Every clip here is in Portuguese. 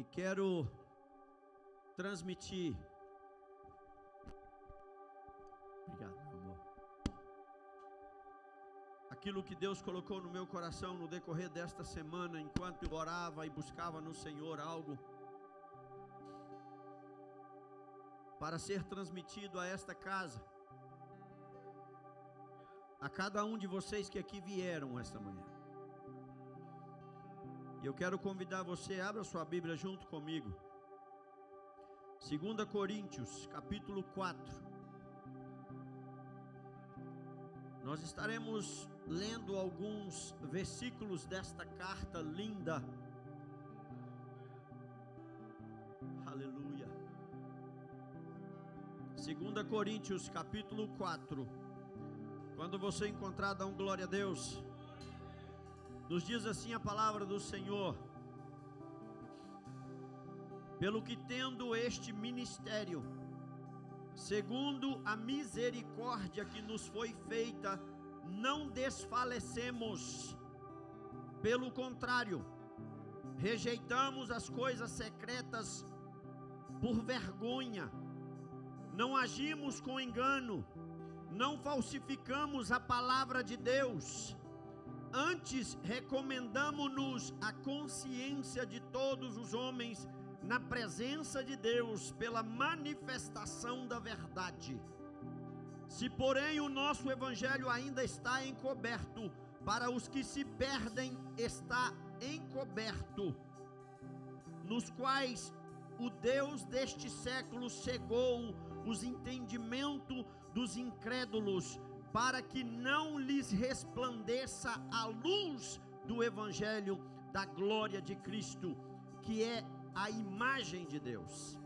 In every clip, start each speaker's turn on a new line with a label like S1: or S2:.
S1: e quero transmitir. Obrigado, meu amor. Aquilo que Deus colocou no meu coração no decorrer desta semana, enquanto eu orava e buscava no Senhor algo para ser transmitido a esta casa, a cada um de vocês que aqui vieram esta manhã. E eu quero convidar você, abra sua Bíblia junto comigo. 2 Coríntios, capítulo 4. Nós estaremos lendo alguns versículos desta carta linda. Aleluia. 2 Coríntios, capítulo 4. Quando você encontrar, dá um glória a Deus. Nos diz assim a palavra do Senhor: pelo que tendo este ministério, segundo a misericórdia que nos foi feita, não desfalecemos. Pelo contrário, rejeitamos as coisas secretas por vergonha, não agimos com engano, não falsificamos a palavra de Deus. Antes, recomendamo-nos a consciência de todos os homens na presença de Deus pela manifestação da verdade. Se, porém, o nosso evangelho ainda está encoberto, para os que se perdem está encoberto, nos quais o Deus deste século cegou os entendimentos dos incrédulos, para que não lhes resplandeça a luz do evangelho da glória de Cristo, que é a imagem de Deus.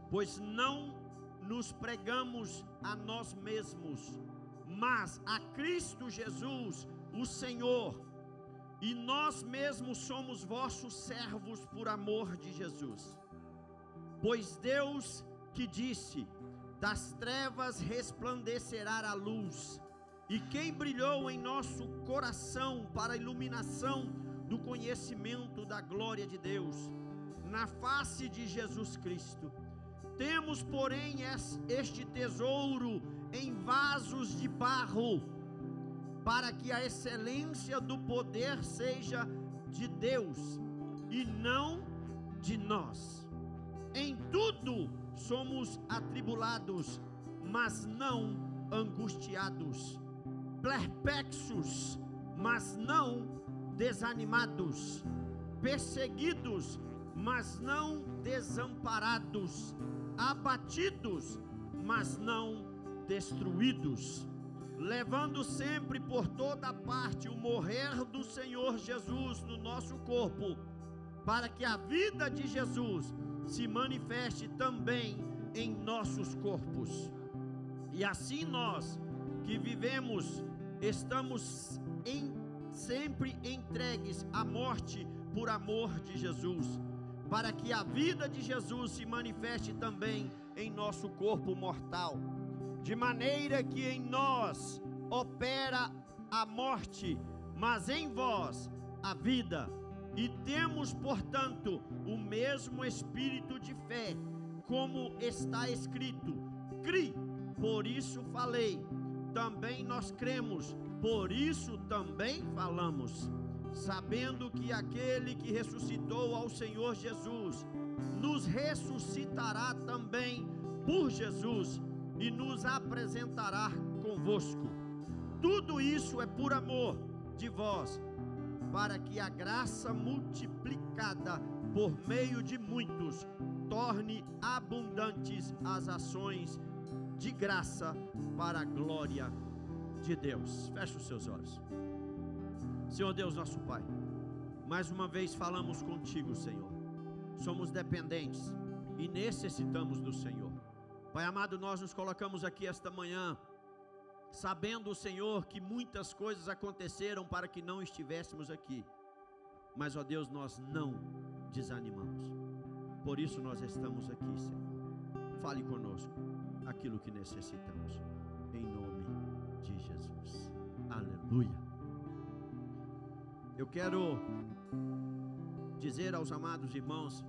S1: Pois não nos pregamos a nós mesmos, mas a Cristo Jesus, o Senhor, e nós mesmos somos vossos servos por amor de Jesus. Pois Deus que disse: das trevas resplandecerá a luz, e quem brilhou em nosso coração para a iluminação do conhecimento da glória de Deus, na face de Jesus Cristo. Temos, porém, este tesouro em vasos de barro, para que a excelência do poder seja de Deus e não de nós. Em tudo somos atribulados, mas não angustiados, perplexos, mas não desanimados, perseguidos, mas não desamparados, abatidos, mas não destruídos, levando sempre por toda parte o morrer do Senhor Jesus no nosso corpo, para que a vida de Jesus se manifeste também em nossos corpos. E assim nós que vivemos estamos sempre entregues à morte por amor de Jesus, para que a vida de Jesus se manifeste também em nosso corpo mortal, de maneira que em nós opera a morte, mas em vós a vida. E temos, portanto, o mesmo espírito de fé, como está escrito: cri, por isso falei. Também nós cremos, por isso também falamos, sabendo que aquele que ressuscitou ao Senhor Jesus nos ressuscitará também por Jesus e nos apresentará convosco. Tudo isso é por amor de vós, para que a graça multiplicada por meio de muitos torne abundantes as ações de graça para a glória de Deus. Feche os seus olhos. Senhor Deus, nosso Pai, mais uma vez falamos contigo, Senhor. Somos dependentes e necessitamos do Senhor. Pai amado, nós nos colocamos aqui esta manhã, sabendo, Senhor, que muitas coisas aconteceram para que não estivéssemos aqui. Mas, ó Deus, nós não desanimamos. Por isso nós estamos aqui, Senhor. Fale conosco aquilo que necessitamos, em nome de Jesus. Aleluia. Eu quero dizer aos amados irmãos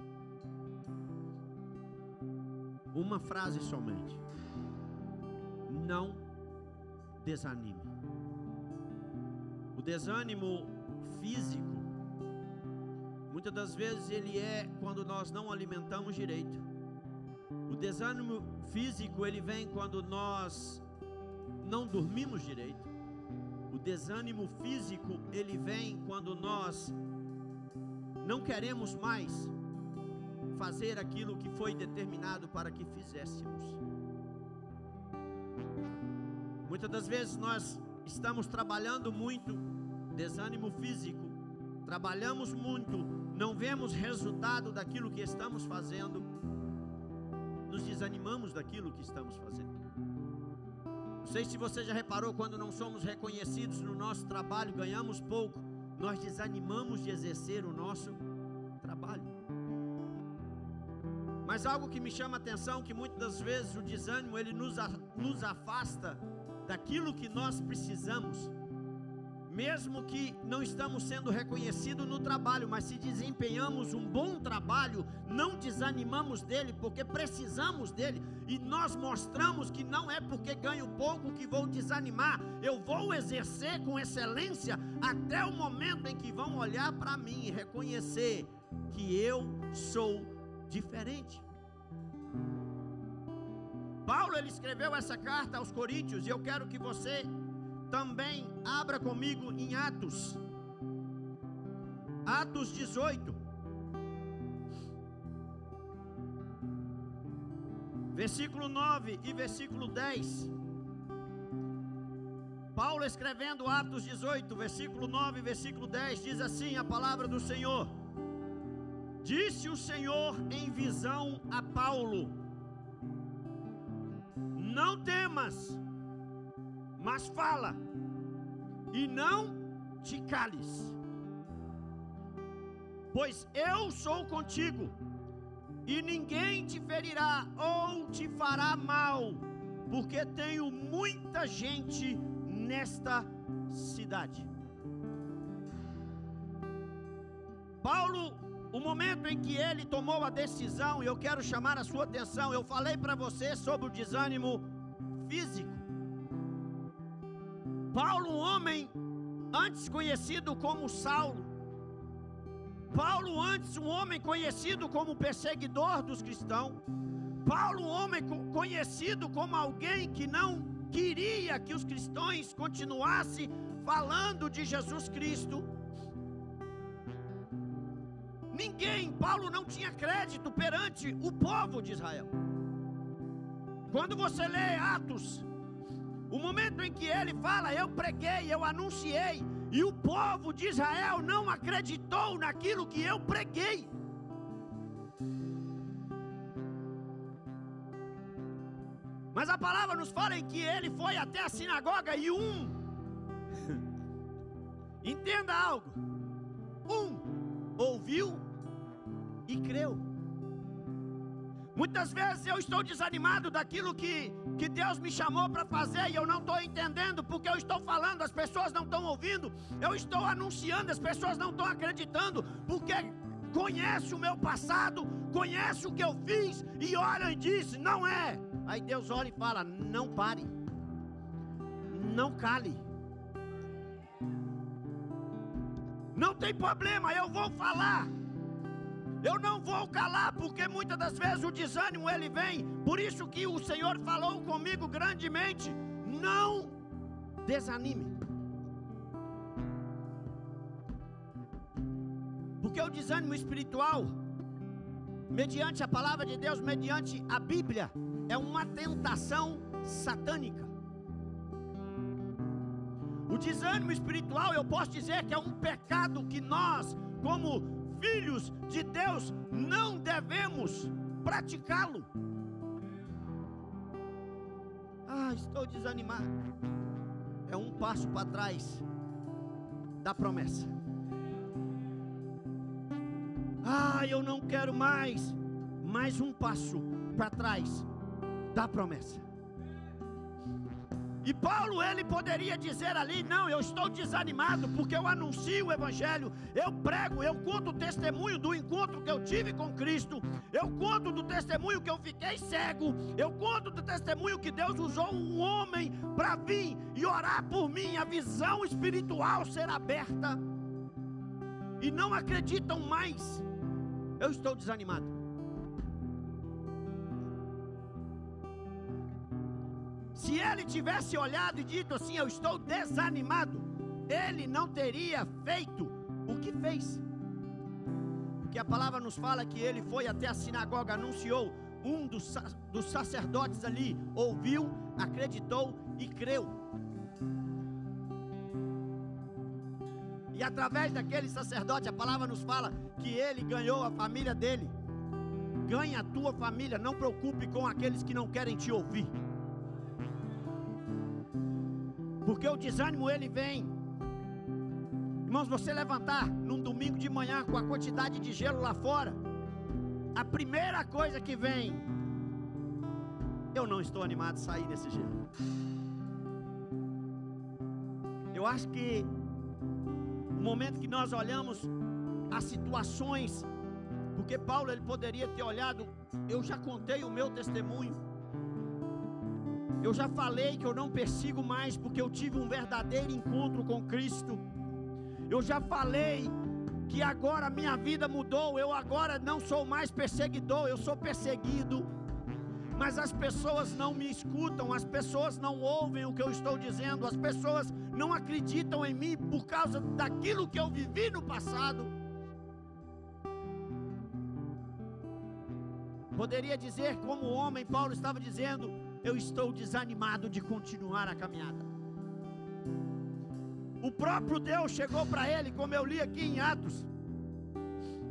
S1: uma frase somente: não desanime. O desânimo físico, muitas das vezes ele é quando nós não alimentamos direito. O desânimo físico, ele vem quando nós não dormimos direito. O desânimo físico, ele vem quando nós não queremos mais fazer aquilo que foi determinado para que fizéssemos. Muitas das vezes nós estamos trabalhando muito, desânimo físico, trabalhamos muito, não vemos resultado daquilo que estamos fazendo, nos desanimamos daquilo que estamos fazendo. Não sei se você já reparou, quando não somos reconhecidos no nosso trabalho, ganhamos pouco, nós desanimamos de exercer o nosso trabalho. Mas algo que me chama a atenção, que muitas das vezes o desânimo, ele nos afasta daquilo que nós precisamos. Mesmo que não estamos sendo reconhecidos no trabalho, mas se desempenhamos um bom trabalho, não desanimamos dele, porque precisamos dele, e nós mostramos que não é porque ganho pouco que vou desanimar, eu vou exercer com excelência, até o momento em que vão olhar para mim e reconhecer que eu sou diferente. Paulo, ele escreveu essa carta aos Coríntios, e eu quero que você também abra comigo em Atos 18, versículo 9 e versículo 10. Paulo, escrevendo Atos 18, versículo 9 e versículo 10, diz assim a palavra do Senhor: disse o Senhor em visão a Paulo: não temas, mas fala, e não te cales, pois eu sou contigo, e ninguém te ferirá ou te fará mal, porque tenho muita gente nesta cidade. Paulo, o momento em que ele tomou a decisão, e eu quero chamar a sua atenção, eu falei para você sobre o desânimo físico. Paulo, um homem antes conhecido como Saulo, Paulo antes um homem conhecido como perseguidor dos cristãos, Paulo um homem conhecido como alguém que não queria que os cristãos continuassem falando de Jesus Cristo. Paulo não tinha crédito perante o povo de Israel. Quando você lê Atos, o momento em que ele fala, eu preguei, eu anunciei, e o povo de Israel não acreditou naquilo que eu preguei. Mas a palavra nos fala em que ele foi até a sinagoga e entenda algo, ouviu e creu. Muitas vezes eu estou desanimado daquilo que Deus me chamou para fazer, e eu não estou entendendo, porque eu estou falando, as pessoas não estão ouvindo, eu estou anunciando, as pessoas não estão acreditando, porque conhece o meu passado, conhece o que eu fiz, e olha e diz, não é. Aí Deus olha e fala, não pare, não cale, não tem problema, eu vou falar. Eu não vou calar, porque muitas das vezes o desânimo ele vem. Por isso que o Senhor falou comigo grandemente, não desanime. Porque o desânimo espiritual, mediante a palavra de Deus, mediante a Bíblia, é uma tentação satânica. O desânimo espiritual, eu posso dizer que é um pecado que nós, como filhos de Deus, não devemos praticá-lo. Estou desanimado. É um passo para trás da promessa. Eu não quero mais um passo para trás da promessa. E Paulo, ele poderia dizer ali: não, eu estou desanimado porque eu anuncio o Evangelho, eu prego, eu conto o testemunho do encontro que eu tive com Cristo, eu conto do testemunho que eu fiquei cego, eu conto do testemunho que Deus usou um homem para vir e orar por mim, a visão espiritual ser aberta, e não acreditam mais. Eu estou desanimado. Se ele tivesse olhado e dito assim: eu estou desanimado, ele não teria feito o que fez. Porque a palavra nos fala que ele foi até a sinagoga, anunciou, um dos sacerdotes ali ouviu, acreditou e creu. E através daquele sacerdote, a palavra nos fala que ele ganhou a família dele. Ganha a tua família, não preocupe com aqueles que não querem te ouvir. Porque o desânimo ele vem. Irmãos, você levantar num domingo de manhã com a quantidade de gelo lá fora, a primeira coisa que vem: eu não estou animado a sair desse gelo. Eu acho que o momento que nós olhamos as situações, porque Paulo ele poderia ter olhado: eu já contei o meu testemunho, eu já falei que eu não persigo mais porque eu tive um verdadeiro encontro com Cristo. Eu já falei que agora minha vida mudou, eu agora não sou mais perseguidor, eu sou perseguido. Mas as pessoas não me escutam, as pessoas não ouvem o que eu estou dizendo, as pessoas não acreditam em mim por causa daquilo que eu vivi no passado. Poderia dizer, como o homem Paulo estava dizendo: eu estou desanimado de continuar a caminhada. O próprio Deus chegou para ele, como eu li aqui em Atos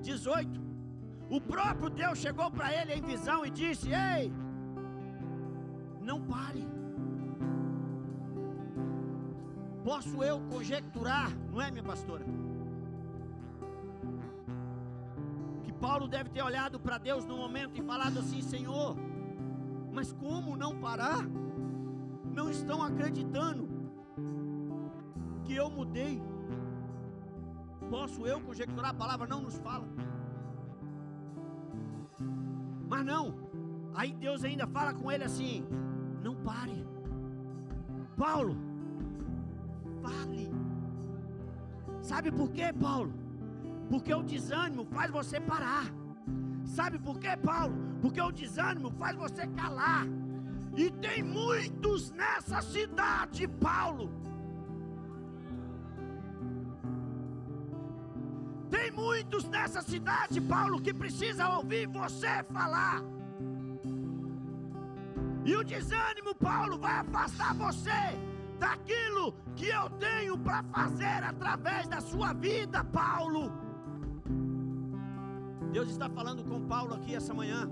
S1: 18. O próprio Deus chegou para ele em visão e disse: ei, não pare. Posso eu conjecturar, não é, minha pastora? Que Paulo deve ter olhado para Deus no momento e falado assim: Senhor, mas como não parar? Não estão acreditando que eu mudei. Posso eu conjecturar? A palavra não nos fala. Mas não. Aí Deus ainda fala com ele assim: não pare. Paulo, fale. Sabe por quê, Paulo? Porque o desânimo faz você parar. Sabe por quê, Paulo? Porque o desânimo faz você calar. E tem muitos nessa cidade, Paulo. Tem muitos nessa cidade, Paulo, que precisa ouvir você falar. E o desânimo, Paulo, vai afastar você daquilo que eu tenho para fazer através da sua vida, Paulo. Deus está falando com Paulo aqui essa manhã.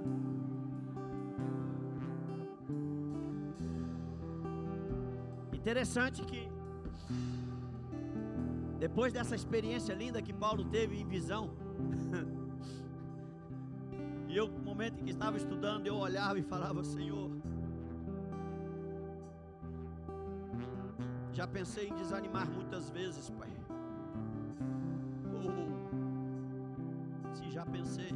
S1: Interessante que depois dessa experiência linda que Paulo teve em visão, e eu, no momento em que estava estudando, eu olhava e falava: Senhor, já pensei em desanimar muitas vezes, Pai. Se já pensei.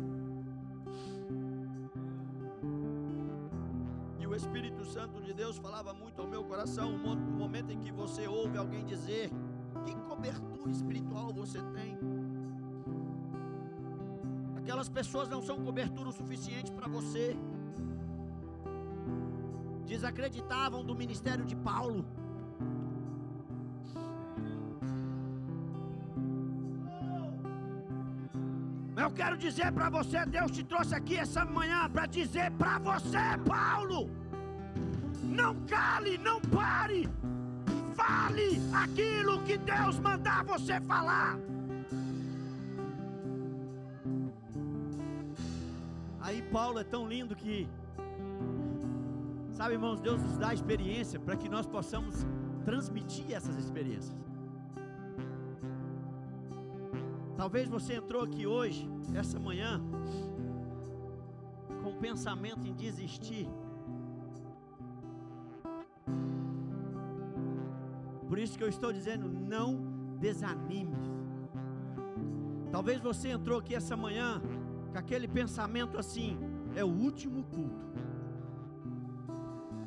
S1: E o Espírito Santo de Deus falava muito ao meu coração. No momento em que você ouve alguém dizer: que cobertura espiritual você tem? Aquelas pessoas não são cobertura o suficiente para você. Desacreditavam do ministério de Paulo. Eu quero dizer para você, Deus te trouxe aqui essa manhã para dizer para você, Paulo: não cale, não pare. Fale aquilo que Deus mandar você falar. Aí Paulo é tão lindo que, sabe, irmãos, Deus nos dá experiência para que nós possamos transmitir essas experiências. Talvez você entrou aqui hoje, essa manhã, com o pensamento em desistir. Por isso que eu estou dizendo, não desanime. Talvez você entrou aqui essa manhã com aquele pensamento assim: é o último culto.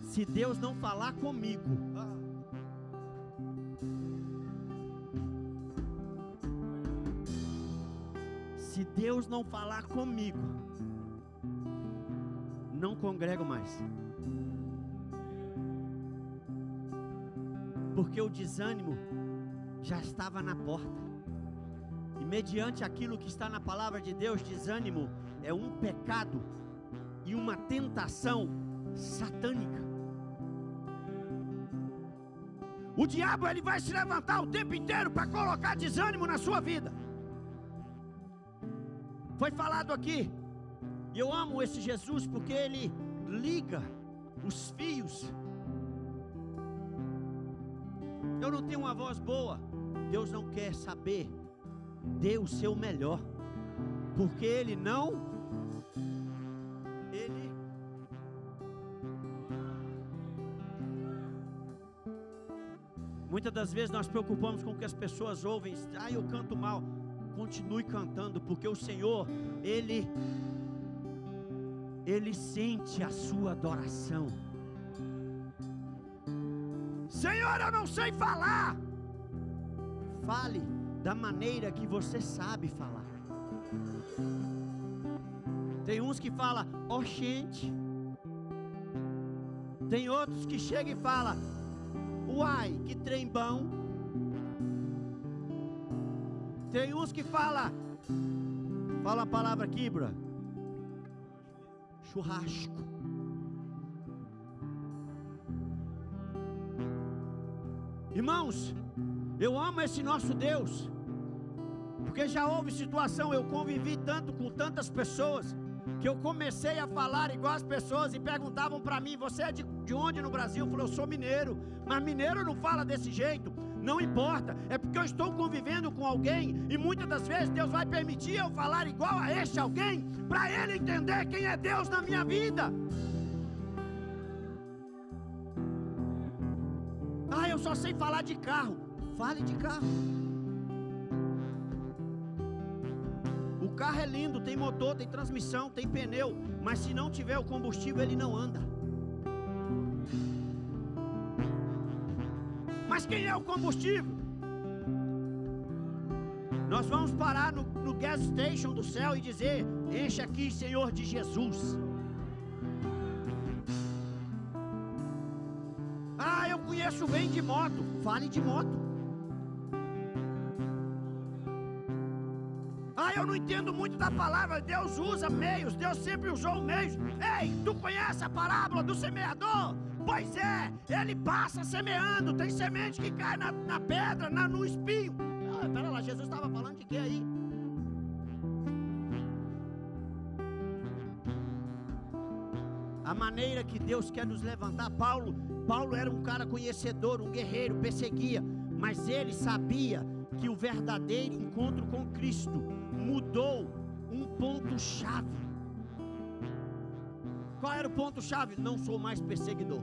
S1: Se Deus não falar comigo, se Deus não falar comigo, não congrego mais. Porque o desânimo já estava na porta. E mediante aquilo que está na palavra de Deus, desânimo é um pecado e uma tentação satânica. O diabo, ele vai se levantar o tempo inteiro para colocar desânimo na sua vida. Foi falado aqui, e eu amo esse Jesus porque ele liga os fios. Eu não tenho uma voz boa. Deus não quer saber. Dê o seu melhor, porque Ele muitas das vezes nós preocupamos com o que as pessoas ouvem. Eu canto mal. Continue cantando, porque o Senhor, Ele sente a sua adoração. Senhor, eu não sei falar. Fale da maneira que você sabe falar. Tem uns que falam, gente. Tem outros que chegam e falam, uai, que trem bom. Tem uns que falam, fala a palavra aqui, bro, churrasco. Irmãos, eu amo esse nosso Deus, porque já houve situação, eu convivi tanto com tantas pessoas, que eu comecei a falar igual as pessoas e perguntavam para mim, você é de onde no Brasil? Eu falei, eu sou mineiro, mas mineiro não fala desse jeito. Não importa, é porque eu estou convivendo com alguém, e muitas das vezes Deus vai permitir eu falar igual a este alguém, para ele entender quem é Deus na minha vida. Eu só sei falar de carro. Fale de carro. O carro é lindo, tem motor, tem transmissão, tem pneu, mas se não tiver o combustível, ele não anda. Mas quem é o combustível? Nós vamos parar no gas station do céu e dizer, enche aqui, Senhor de Jesus. Eu conheço bem de moto. Fale de moto. Eu não entendo muito da palavra. Deus usa meios, Deus sempre usou meios. Ei, tu conhece a parábola do semeador? Pois é, ele passa semeando. Tem semente que cai na pedra, no espinho. Pera lá, Jesus estava falando de quê aí? A maneira que Deus quer nos levantar. Paulo era um cara conhecedor, um guerreiro, perseguia, mas ele sabia que o verdadeiro encontro com Cristo mudou um ponto-chave. Qual era o ponto-chave? Não sou mais perseguidor.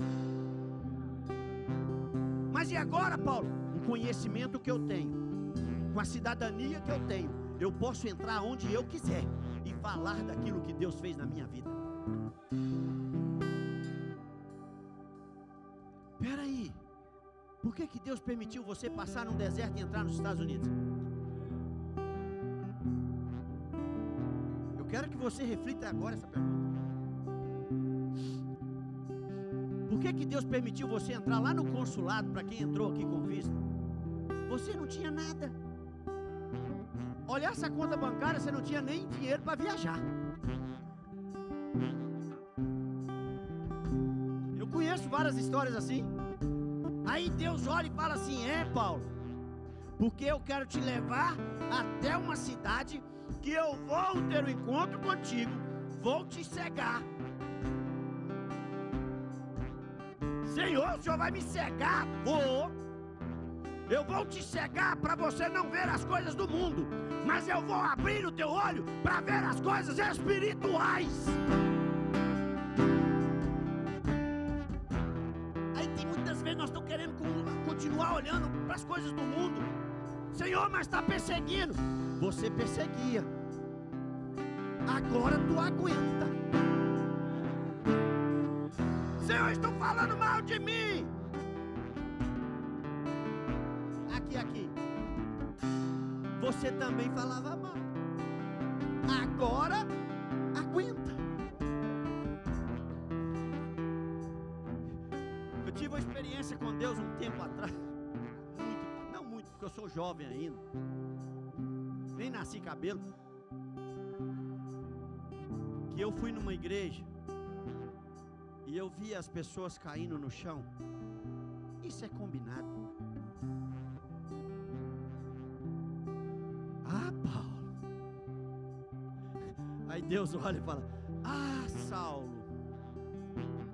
S1: Mas e agora, Paulo? O conhecimento que eu tenho, com a cidadania que eu tenho, eu posso entrar onde eu quiser e falar daquilo que Deus fez na minha vida. Peraí, por que Deus permitiu você passar num deserto e entrar nos Estados Unidos? Eu quero que você reflita agora essa pergunta. Por que Deus permitiu você entrar lá no consulado, para quem entrou aqui com visto? Você não tinha nada. Olhar essa conta bancária, você não tinha nem dinheiro para viajar. Eu conheço várias histórias assim. Aí Deus olha e fala assim, Paulo, porque eu quero te levar até uma cidade que eu vou ter um encontro contigo, vou te cegar. Senhor, o Senhor vai me cegar? Eu vou te cegar para você não ver as coisas do mundo, mas eu vou abrir o teu olho para ver as coisas espirituais. Aí tem muitas vezes nós estamos querendo continuar olhando as coisas do mundo. Senhor, mas está perseguindo. Você perseguia. Agora tu aguenta. Senhor, estão falando mal de mim. Aqui. Você também falava mal. Agora aguenta. Eu tive uma experiência com Deus um tempo atrás. Não muito, porque eu sou jovem ainda. Nem nasci cabelo. Que eu fui numa igreja e eu vi as pessoas caindo no chão. Isso é combinado. Ah, Paulo. Aí Deus olha e fala: ah, Saulo,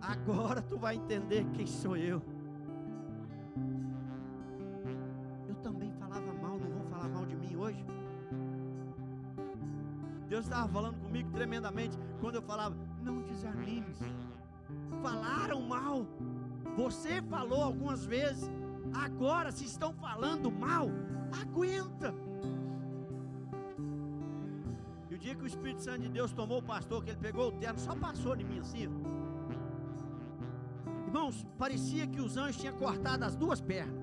S1: agora tu vai entender quem sou eu. Eu também falava mal, não vão falar mal de mim hoje? Deus estava falando comigo tremendamente quando eu falava: não desanimes. Falaram mal. Você falou algumas vezes. Agora, se estão falando mal, aguenta. E o dia que o Espírito Santo de Deus tomou o pastor, que ele pegou o terno, só passou em mim assim. Irmãos, parecia que os anjos tinham cortado as duas pernas.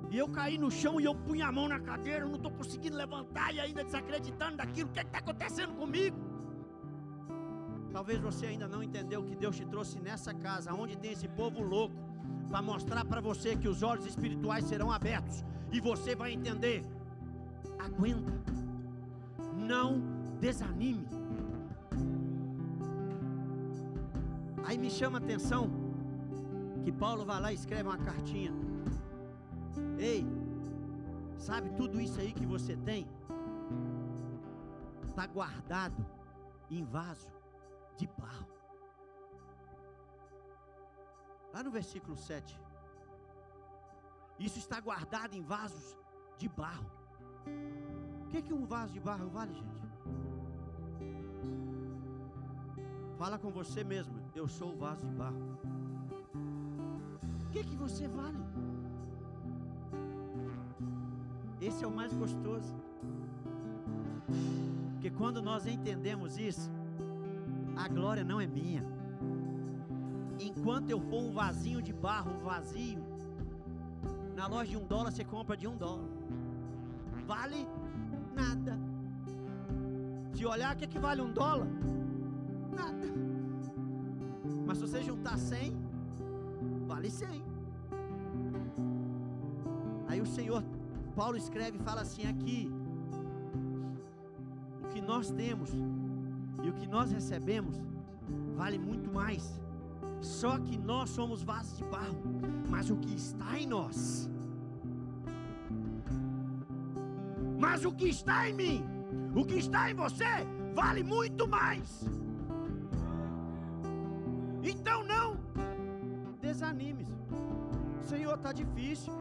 S1: E eu caí no chão e eu punha a mão na cadeira, eu não estou conseguindo levantar e ainda desacreditando daquilo. O que está acontecendo comigo? Talvez você ainda não entendeu que Deus te trouxe nessa casa, onde tem esse povo louco, para mostrar para você que os olhos espirituais serão abertos e você vai entender. Aguenta, não desanime. Aí me chama a atenção que Paulo vai lá e escreve uma cartinha. Ei, sabe tudo isso aí que você tem? Está guardado em vaso de barro. Lá no versículo 7. Isso está guardado em vasos de barro. O que um vaso de barro vale, gente? Fala com você mesmo. Eu sou o vaso de barro. O que você vale? Esse é o mais gostoso. Porque quando nós entendemos isso, a glória não é minha. Enquanto eu for um vasinho de barro vazio, na loja de $1 você compra de $1. Vale nada. Se olhar, o que vale $1? Nada. Mas se você juntar 100, vale 100. Aí o Senhor, Paulo escreve e fala assim aqui: o que nós temos e o que nós recebemos vale muito mais. Só que nós somos vasos de barro, mas o que está em nós, mas o que está em mim, o que está em você, vale muito mais. Então não desanime. Senhor, está difícil.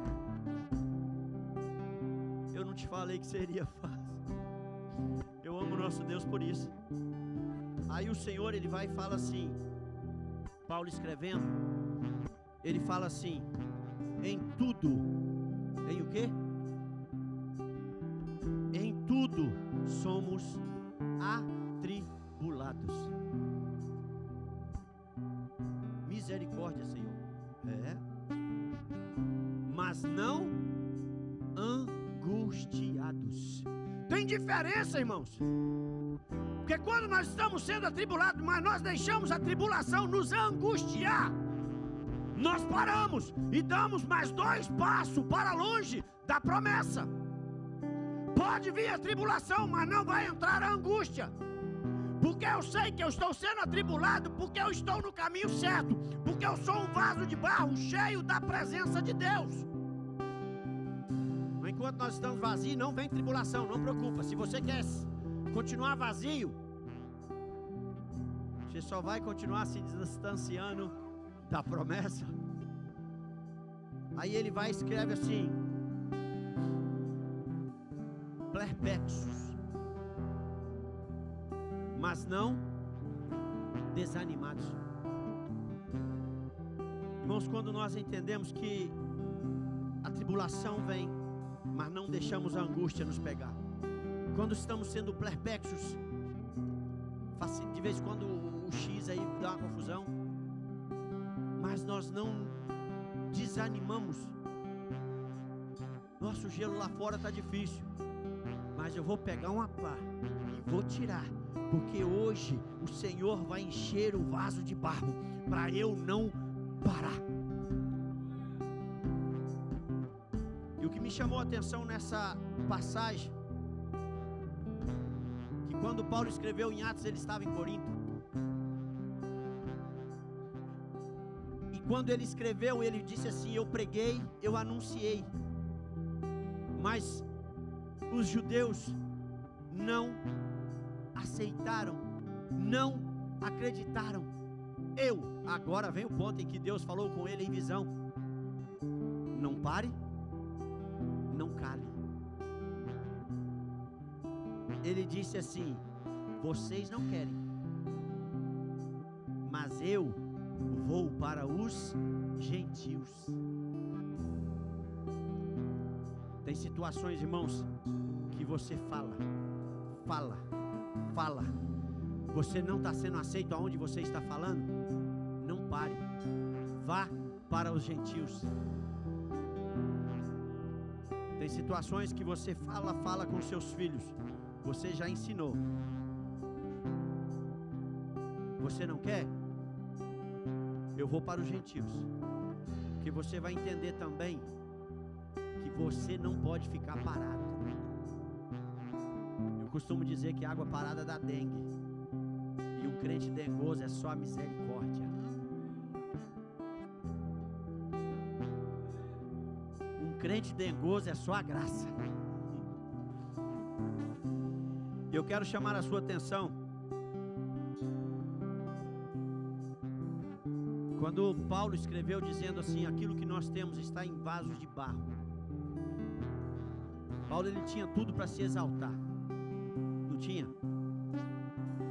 S1: Eu não te falei que seria fácil. Eu amo o nosso Deus por isso. Aí o Senhor, ele vai e fala assim, Paulo escrevendo, ele fala assim: em tudo, em o quê? Em tudo somos atribulados. Misericórdia, Senhor. Mas não angustiados. Tem diferença, irmãos. Porque quando nós estamos sendo atribulados, mas nós deixamos a tribulação nos angustiar, nós paramos e damos mais 2 passos para longe da promessa. Pode vir a tribulação, mas não vai entrar a angústia. Porque eu sei que eu estou sendo atribulado, porque eu estou no caminho certo, porque eu sou um vaso de barro cheio da presença de Deus. Enquanto nós estamos vazios, não vem tribulação, não preocupa. Se você quer continuar vazio, você só vai continuar se distanciando da promessa. Aí ele vai e escreve assim: perplexos, mas não desanimados. Irmãos, quando nós entendemos que a tribulação vem, mas não deixamos a angústia nos pegar. Quando estamos sendo perplexos, de vez em quando o X aí dá uma confusão, mas nós não desanimamos. Nosso gelo lá fora está difícil, mas eu vou pegar uma pá e vou tirar, porque hoje o Senhor vai encher o vaso de barro para eu não parar. E o que me chamou a atenção nessa passagem, que quando Paulo escreveu em Atos, ele estava em Corinto. E quando ele escreveu, ele disse assim: eu preguei, eu anunciei, mas os judeus não aceitaram, não acreditaram. Agora vem o ponto em que Deus falou com ele em visão: não pare, não cale. Ele disse assim: vocês não querem, mas eu vou para os gentios. Tem situações, irmãos, que você fala, você não está sendo aceito aonde você está falando. Não pare, vá para os gentios. Tem situações que você fala com seus filhos, você já ensinou. Você não quer? Eu vou para os gentios, que você vai entender também que você não pode ficar parado. Eu costumo dizer que água parada dá dengue, e um crente dengoso é só a misericórdia. Um crente dengoso é só a graça. Eu quero chamar a sua atenção. Quando Paulo escreveu dizendo assim: aquilo que nós temos está em vasos de barro. Paulo, ele tinha tudo para se exaltar. Não tinha?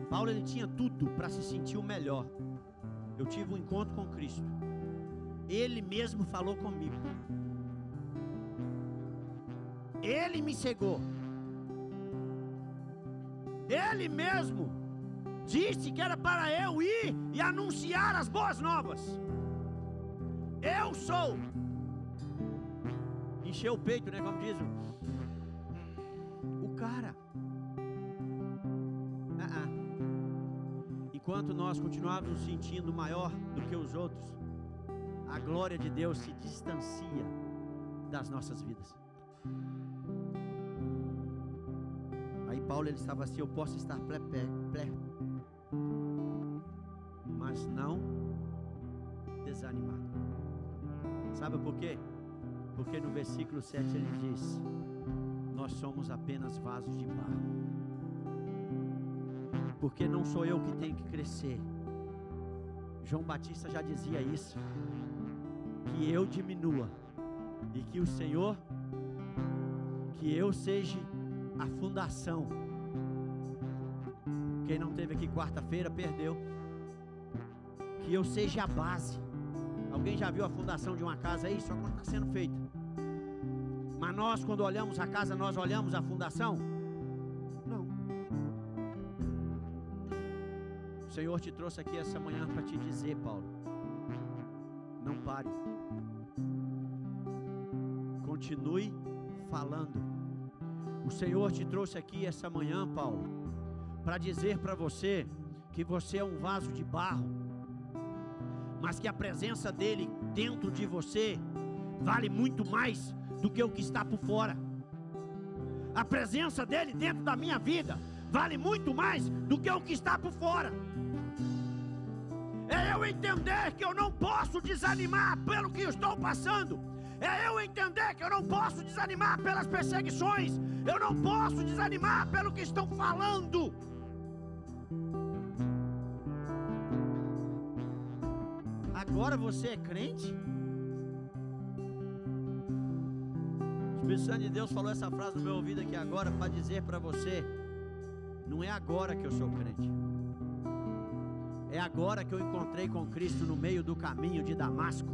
S1: Paulo, ele tinha tudo para se sentir o melhor. Eu tive um encontro com Cristo. Ele mesmo falou comigo. Ele me cegou. Ele mesmo disse que era para eu ir e anunciar as boas novas. Eu sou. Encheu o peito, né? Como diz o cara. Enquanto nós continuarmos nos sentindo maior do que os outros, a glória de Deus se distancia das nossas vidas. Aí Paulo, ele estava assim: eu posso estar mas não desanimado. Sabe por quê? Porque no versículo 7 ele diz: nós somos apenas vasos de barro. Porque não sou eu que tenho que crescer. João Batista já dizia isso, que eu diminua e que o Senhor, que eu seja a fundação. Quem não teve aqui quarta-feira perdeu. Que eu seja a base. Alguém já viu a fundação de uma casa aí? Só quando está sendo feita. Mas nós, quando olhamos a casa, nós olhamos a fundação? Não. O Senhor te trouxe aqui essa manhã para te dizer, Paulo: não pare. Continue falando. O Senhor te trouxe aqui essa manhã, Paulo, para dizer para você que você é um vaso de barro, mas que a presença dele dentro de você vale muito mais do que o que está por fora. A presença dele dentro da minha vida vale muito mais do que o que está por fora. É eu entender que eu não posso desanimar pelo que eu estou passando. É eu entender que eu não posso desanimar pelas perseguições. Eu não posso desanimar pelo que estão falando. Agora você é crente? O Espírito Santo de Deus falou essa frase no meu ouvido aqui agora para dizer para você: não é agora que eu sou crente. É agora que eu encontrei com Cristo no meio do caminho de Damasco.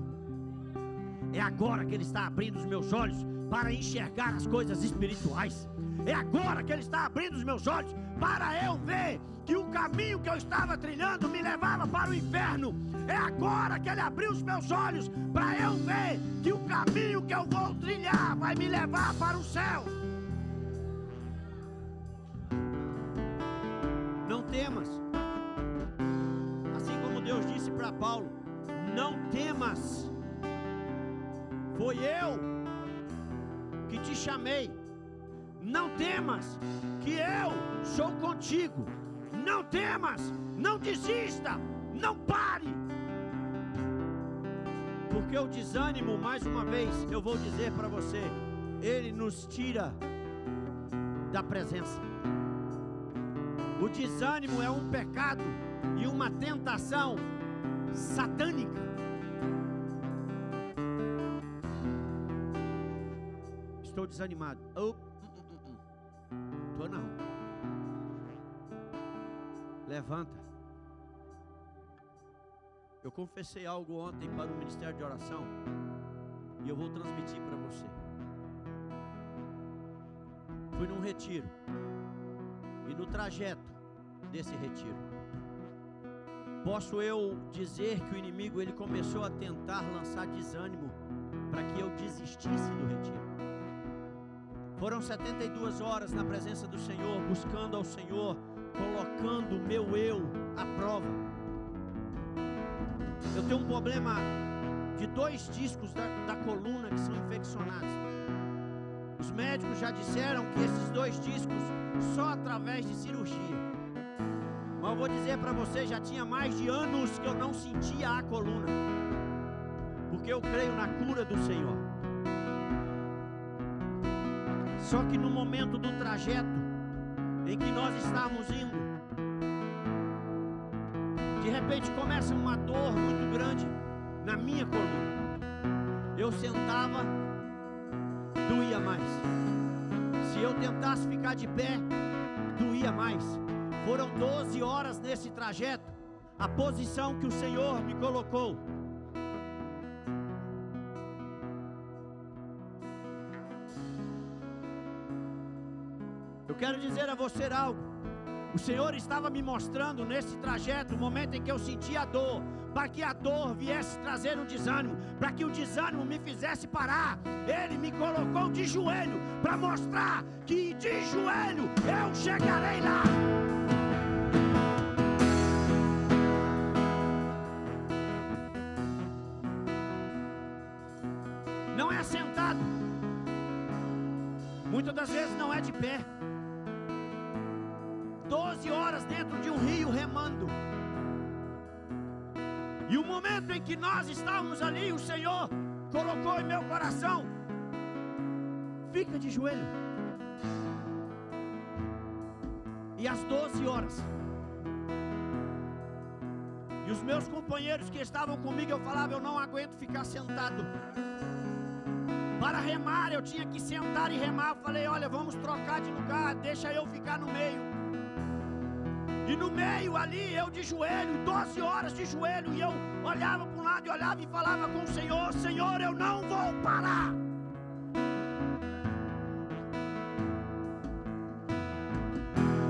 S1: É agora que Ele está abrindo os meus olhos para enxergar as coisas espirituais. É agora que Ele está abrindo os meus olhos para eu ver que o caminho que eu estava trilhando me levava para o inferno. É agora que Ele abriu os meus olhos para eu ver que o caminho que eu vou trilhar vai me levar para o céu. Não temas. Assim como Deus disse para Paulo: não temas. Foi eu que te chamei. Não temas, que eu sou contigo. Não temas, não desista, não pare. Porque o desânimo, mais uma vez, eu vou dizer para você, ele nos tira da presença. O desânimo é um pecado e uma tentação satânica. Estou desanimado. Tô não. Levanta. Eu confessei algo ontem para o Ministério de Oração e eu vou transmitir para você. Fui num retiro e no trajeto desse retiro, posso eu dizer que o inimigo ele começou a tentar lançar desânimo para que eu desistisse do retiro. Foram 72 horas na presença do Senhor, buscando ao Senhor, colocando o meu eu à prova. Eu tenho um problema de 2 discos da coluna que são infeccionados. Os médicos já disseram que esses 2 discos só através de cirurgia. Mas eu vou dizer para você, já tinha mais de anos que eu não sentia a coluna, porque eu creio na cura do Senhor. Só que no momento do trajeto em que nós estávamos indo, de repente começa uma dor muito grande na minha coluna. Eu sentava, doía mais. Se eu tentasse ficar de pé, doía mais. Foram 12 horas nesse trajeto, a posição que o Senhor me colocou. Eu quero dizer a você algo. O Senhor estava me mostrando nesse trajeto, o momento em que eu sentia a dor, para que a dor viesse trazer um desânimo, para que o desânimo me fizesse parar. Ele me colocou de joelho, para mostrar que de joelho eu chegarei lá. Não é sentado, muitas das vezes não é de pé. 12 horas dentro de um rio remando. E o momento em que nós estávamos ali, o Senhor colocou em meu coração: fica de joelho. E às 12 horas, e os meus companheiros que estavam comigo, eu falava: eu não aguento ficar sentado. Para remar eu tinha que sentar e remar. Eu falei: olha, vamos trocar de lugar, deixa eu ficar no meio. E no meio ali, eu de joelho, 12 horas de joelho, e eu olhava para um lado e olhava e falava com o Senhor: Senhor, eu não vou parar.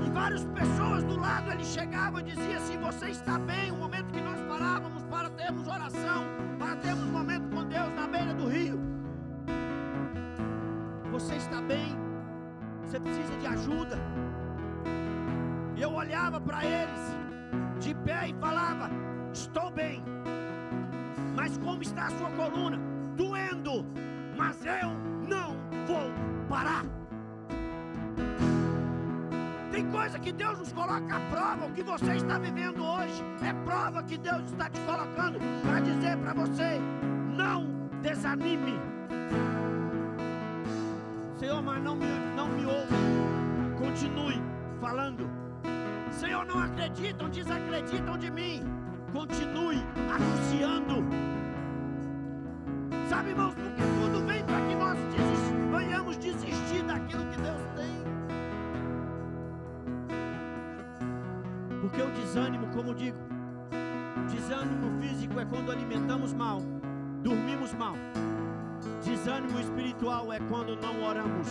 S1: E várias pessoas do lado, ele chegava e dizia assim: você está bem? O momento que nós parávamos para termos oração, para termos momento com Deus na beira do rio. Você está bem? Você precisa de ajuda? E eu olhava para eles de pé e falava: estou bem. Mas como está a sua coluna? Doendo. Mas eu não vou parar. Tem coisa que Deus nos coloca à prova. O que você está vivendo hoje é prova que Deus está te colocando para dizer para você: não desanime. Senhor, mas não me ouve. Continue falando. Senhor, não acreditam, desacreditam de mim. Continue anunciando. Sabe, irmãos, porque tudo vem para que nós venhamos desistir daquilo que Deus tem. Porque o desânimo, como digo, Desânimo físico é quando alimentamos mal, dormimos mal. Desânimo espiritual é quando não oramos.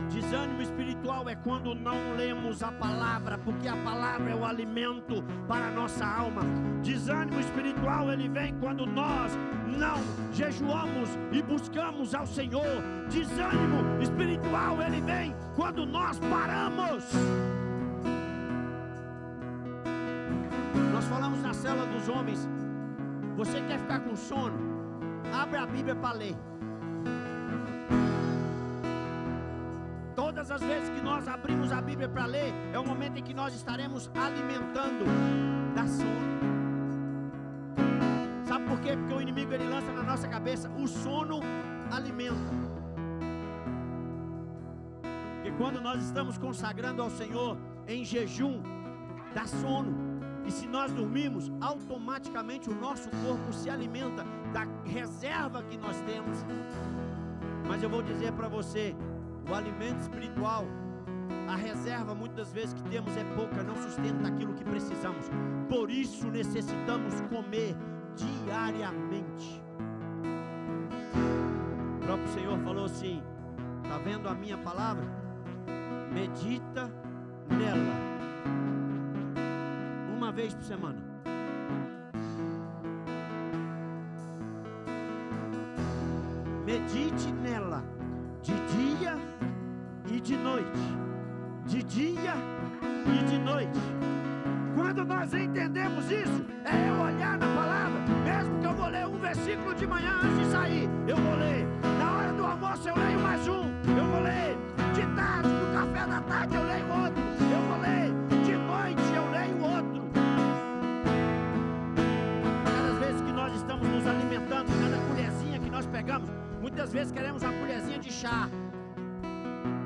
S1: Desânimo espiritual é quando não lemos a palavra, porque a palavra é o alimento para a nossa alma. Desânimo espiritual, ele vem quando nós não jejuamos e buscamos ao Senhor. Desânimo espiritual, ele vem quando nós paramos. Nós falamos na célula dos homens: você quer ficar com sono? Abre a Bíblia para ler. Todas as vezes que nós abrimos a Bíblia para ler, é o momento em que nós estaremos alimentando da sono. Sabe por quê? Porque o inimigo, ele lança na nossa cabeça: o sono alimenta. Porque quando nós estamos consagrando ao Senhor em jejum, dá sono. E se nós dormirmos, automaticamente o nosso corpo se alimenta da reserva que nós temos. Mas eu vou dizer para você, o alimento espiritual, a reserva muitas das vezes que temos é pouca, não sustenta aquilo que precisamos. Por isso necessitamos comer diariamente. O próprio Senhor falou assim: está vendo a minha palavra? Medita nela. Uma vez por semana. Medite nela de dia e de noite. De dia e de noite. Quando nós entendemos isso, é eu olhar na palavra. Mesmo que eu vou ler um versículo de manhã antes de sair, eu vou ler. Na hora do almoço eu leio mais um. Eu vou ler. De tarde, no café da tarde eu leio outro. Eu vou ler. De noite eu leio outro. Estamos nos alimentando, cada colherzinha que nós pegamos, muitas vezes queremos uma colherzinha de chá.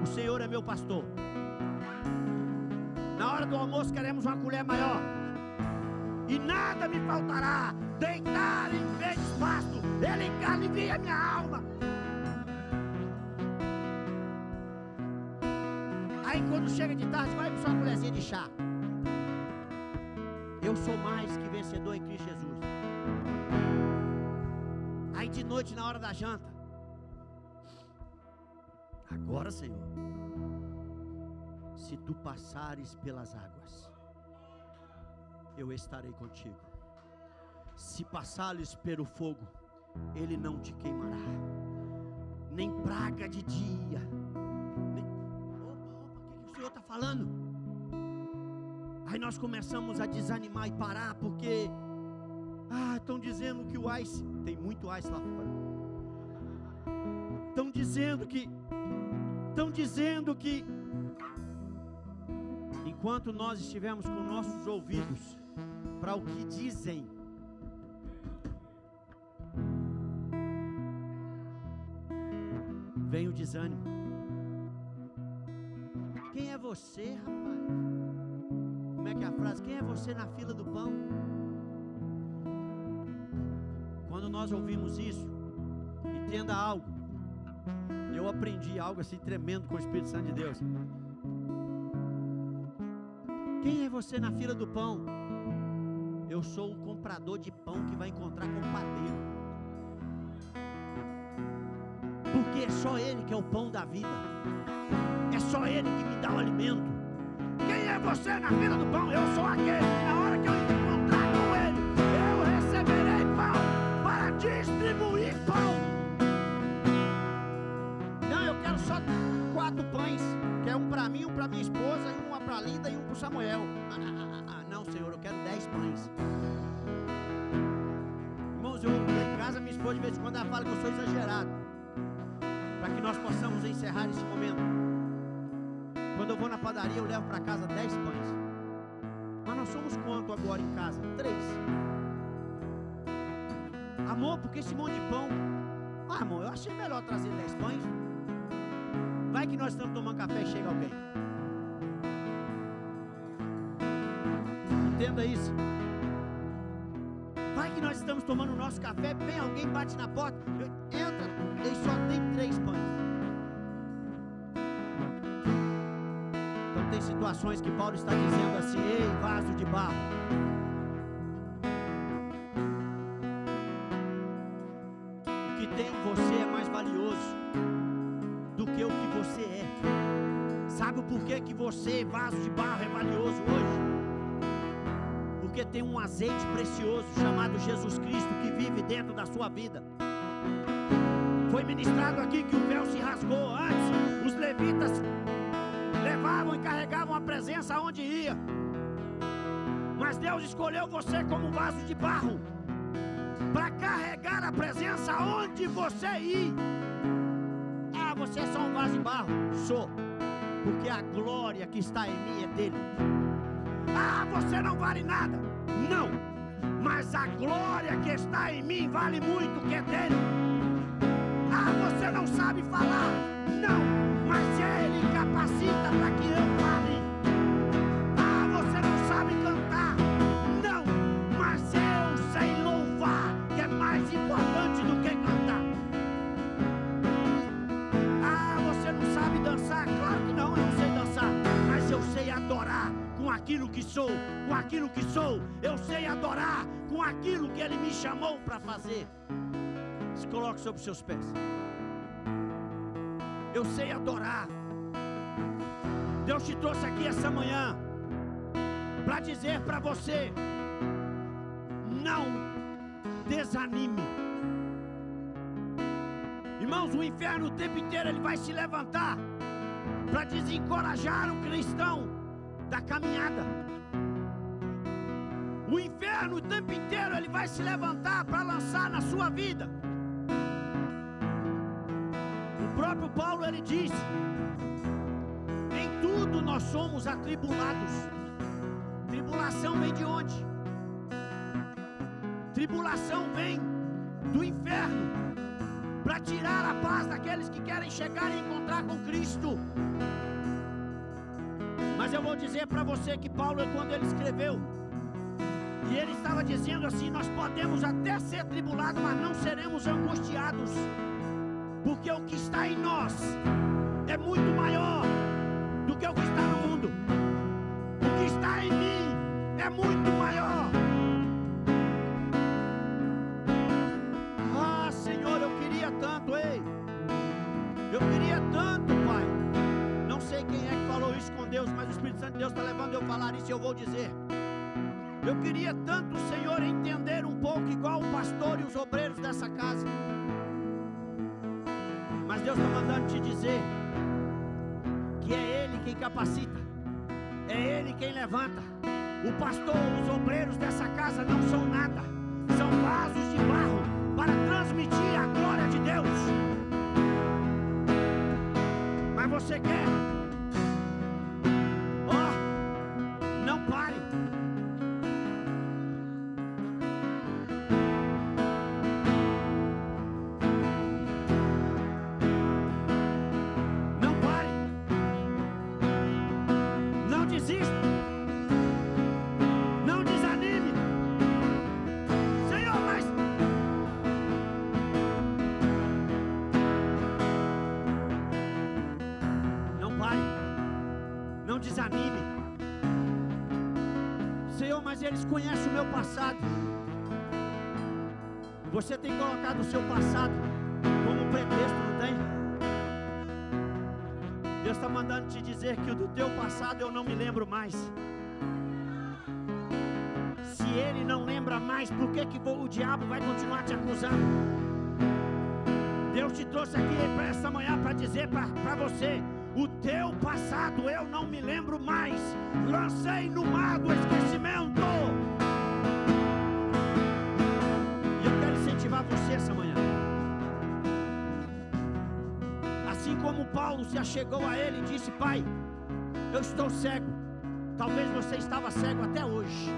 S1: O Senhor é meu pastor. Na hora do almoço queremos uma colher maior. E nada me faltará. Deitar em verdes pastos, Ele alivia a minha alma. Aí quando chega de tarde, vai buscar uma colherzinha de chá. Eu sou mais que vencedor em Cristo Jesus. Aí de noite, na hora da janta, agora, Senhor, se tu passares pelas águas, eu estarei contigo. Se passares pelo fogo, ele não te queimará. Nem praga de dia. Nem... o que o Senhor está falando? Aí nós começamos a desanimar e parar, porque estão dizendo que o ice, tem muito ice lá fora. Estão dizendo que enquanto nós estivermos com nossos ouvidos para o que dizem, vem o desânimo. Quem é você, rapaz? Como é que é a frase? Quem é você na fila do pão? Quando nós ouvimos isso, entenda algo. Eu aprendi algo assim tremendo com o Espírito Santo de Deus. Quem é você na fila do pão? Eu sou o comprador de pão que vai encontrar com o padeiro. Porque é só Ele que é o pão da vida. É só Ele que me dá o alimento. Quem é você na fila do pão? Eu sou aquele que na hora que eu encontrar com Ele, eu receberei pão para distribuir pão. Não, eu quero só 4 pães, que é um para mim, um para minha esposa, e uma para Linda e um para o Samuel. Não, Senhor, eu quero 10 pães. Irmãos, eu em casa, minha esposa de vez em quando ela fala que eu sou exagerado, para que nós possamos encerrar esse momento. Quando eu vou na padaria, eu levo para casa 10 pães. Mas nós somos quanto agora em casa? 3. Amor, porque esse monte de pão? Amor, eu achei melhor trazer 10 pães. Vai que nós estamos tomando café e chega alguém. Entenda isso. Vai que nós estamos tomando o nosso café, vem alguém, bate na porta, entra, e só tem 3 pães. Então tem situações que Paulo está dizendo assim: ei, vaso de barro, você, vaso de barro, é valioso hoje? Porque tem um azeite precioso chamado Jesus Cristo que vive dentro da sua vida. Foi ministrado aqui que o véu se rasgou. Antes, os levitas levavam e carregavam a presença aonde ia. Mas Deus escolheu você como um vaso de barro para carregar a presença aonde você ir. Ah, você é só um vaso de barro? Sou, porque a glória que está em mim é dele. Ah, você não vale nada? Não, mas a glória que está em mim vale muito, que é dele. Ah, você não sabe falar? Não, mas ele capacita para que eu fale. Ah, você não sabe cantar? Não, mas eu sei louvar, que é mais importante do que cantar. Ah, você não sabe dançar? Claro que não, eu não sei dançar, mas eu sei adorar com aquilo que sou, com aquilo que sou. Eu sei adorar com aquilo que ele me chamou para fazer. Se coloque sobre os seus pés. Eu sei adorar. Deus te trouxe aqui essa manhã para dizer para você: não desanime. Irmãos, o inferno o tempo inteiro ele vai se levantar para desencorajar o cristão da caminhada. O inferno o tempo inteiro ele vai se levantar para lançar na sua vida. O próprio Paulo ele disse: em tudo nós somos atribulados. Tribulação vem de onde? Tribulação vem do inferno para tirar a paz daqueles que querem chegar e encontrar com Cristo. Mas eu vou dizer para você que Paulo, quando ele escreveu, e ele estava dizendo assim: nós podemos até ser tribulados, mas não seremos angustiados, porque o que está em nós é muito maior do que o que está no mundo. O que está em mim é muito maior. Ah, Senhor, eu queria tanto, ei, eu queria tanto, Pai. Não sei quem é que falou isso com Deus, mas o Espírito Santo de Deus está levando eu falar isso e eu vou dizer. Eu queria tanto, Senhor, entender um pouco igual o pastor e os obreiros dessa casa. Mas Deus está mandando te dizer que é Ele quem capacita, é Ele quem levanta. O pastor, os obreiros dessa casa não são nada, são vasos de barro para transmitir a glória de Deus. Mas você quer? Ó, não pare. Desanime. Senhor, mas eles conhecem o meu passado. Você tem colocado o seu passado como pretexto, não tem? Deus está mandando te dizer que o do teu passado eu não me lembro mais. Se ele não lembra mais, por que o diabo vai continuar te acusando? Deus te trouxe aqui para esta manhã para dizer para você: o teu passado eu não me lembro mais. Lancei no mar do esquecimento. E eu quero incentivar você essa manhã. Assim como Paulo se achegou a ele e disse: Pai, eu estou cego. Talvez você estava cego até hoje,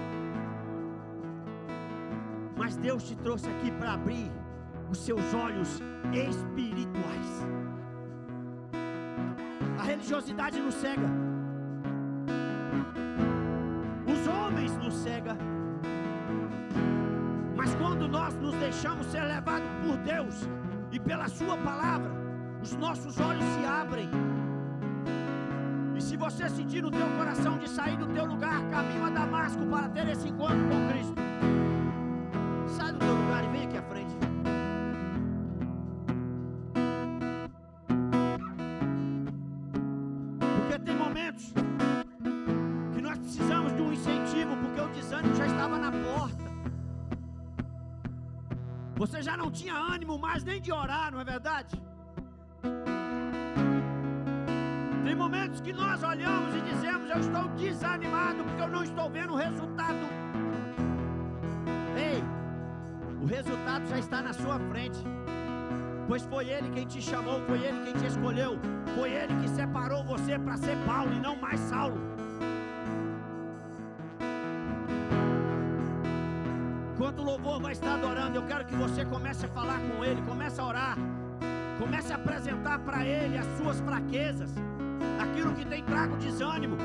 S1: mas Deus te trouxe aqui para abrir os seus olhos espirituais. A religiosidade nos cega, os homens nos cegam, mas quando nós nos deixamos ser levados por Deus e pela sua palavra, os nossos olhos se abrem. E se você sentir no teu coração de sair do teu lugar, caminho a Damasco para ter esse encontro com Cristo, sai do teu lugar e vem aqui à frente. Tem momentos Você já não tinha ânimo mais nem de orar, não é verdade? Tem momentos que nós olhamos e dizemos: eu estou desanimado porque eu não estou vendo o resultado. Ei, o resultado já está na sua frente, pois foi Ele quem te chamou, foi Ele quem te escolheu, foi Ele que separou você para ser Paulo e não mais Saulo. Enquanto o louvor vai estar adorando, eu quero que você comece a falar com Ele, comece a orar, comece a apresentar para Ele as suas fraquezas, aquilo que tem trago desânimo.